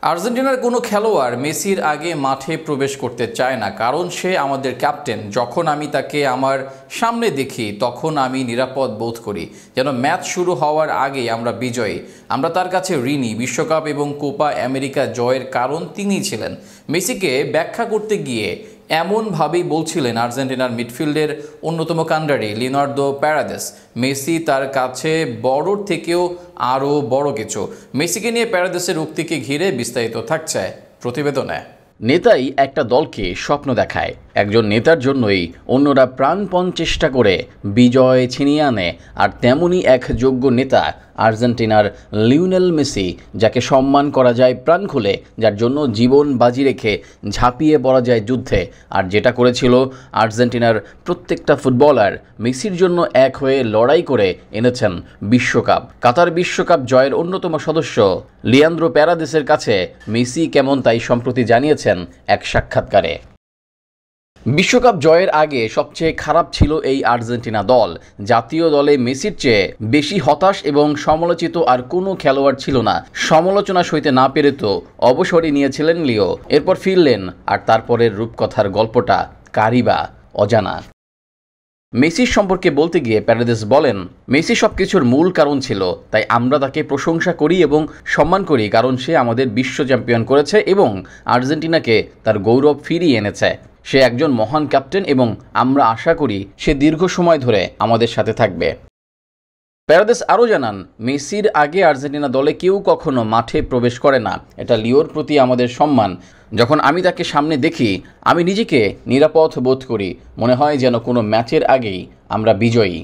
আর্জেন্টিনার কোনো খেলোয়াড় মেসির আগে মাঠে প্রবেশ করতে চায় না, কারণ সে আমাদের ক্যাপ্টেন। যখন আমি তাকে আমার সামনে দেখি তখন আমি নিরাপদ বোধ করি, যেন ম্যাচ শুরু হওয়ার আগেই আমরা বিজয়ী। আমরা তার কাছে ঋণী। বিশ্বকাপ এবং কোপা আমেরিকা জয়ের কারণ তিনিই ছিলেন। মেসিকে ব্যাখ্যা করতে গিয়ে এমনভাবেই বলছিলেন আর্জেন্টিনার মিডফিল্ডের অন্যতম কাণ্ডারি লিওনার্দো প্যারাদেস। মেসি তার কাছে বড়র থেকেও আরও বড় কিছু। মেসিকে নিয়ে প্যারাদেসের উক্তিকে ঘিরে বিস্তারিত থাকছে প্রতিবেদনে। নেতাই একটা দলকে স্বপ্ন দেখায়। একজন নেতার জন্যই অন্যরা প্রাণপণ চেষ্টা করে বিজয় ছিনিয়ে আনে। আর তেমনই এক যোগ্য নেতা আর্জেন্টিনার লিওনেল মেসি, যাকে সম্মান করা যায় প্রাণ খুলে, যার জন্য জীবন বাজি রেখে ঝাঁপিয়ে পড়া যায় যুদ্ধে। আর যেটা করেছিল আর্জেন্টিনার প্রত্যেকটা ফুটবলার মেসির জন্য এক হয়ে লড়াই করে এনেছেন বিশ্বকাপ। কাতার বিশ্বকাপ জয়ের অন্যতম সদস্য লিয়ান্দ্রো প্যারাদেসের কাছে মেসি কেমন তাই সম্প্রতি জানিয়েছেন এক সাক্ষাৎকারে। বিশ্বকাপ জয়ের আগে সবচেয়ে খারাপ ছিল এই আর্জেন্টিনা দল। জাতীয় দলে মেসির চেয়ে বেশি হতাশ এবং সমালোচিত আর কোনো খেলোয়াড় ছিল না। সমালোচনা সইতে না পেরে তো অবসরই নিয়েছিলেন লিও। এরপর ফিরলেন, আর তারপরের রূপকথার গল্পটা কারিবা অজানা। মেসির সম্পর্কে বলতে গিয়ে প্যারাদেস বলেন, মেসি সবকিছুর মূল কারণ ছিল, তাই আমরা তাকে প্রশংসা করি এবং সম্মান করি, কারণ সে আমাদের বিশ্ব চ্যাম্পিয়ন করেছে এবং আর্জেন্টিনাকে তার গৌরব ফিরিয়ে এনেছে। সে একজন মহান ক্যাপ্টেন এবং আমরা আশা করি সে দীর্ঘ সময় ধরে আমাদের সাথে থাকবে। প্যারাদেস আরও জানান, মেসির আগে আর্জেন্টিনা দলে কেউ কখনো মাঠে প্রবেশ করে না। এটা লিওর প্রতি আমাদের সম্মান। যখন আমি তাকে সামনে দেখি আমি নিজেকে নিরাপদ বোধ করি। মনে হয় যেন কোনো ম্যাচের আগেই আমরা বিজয়ী।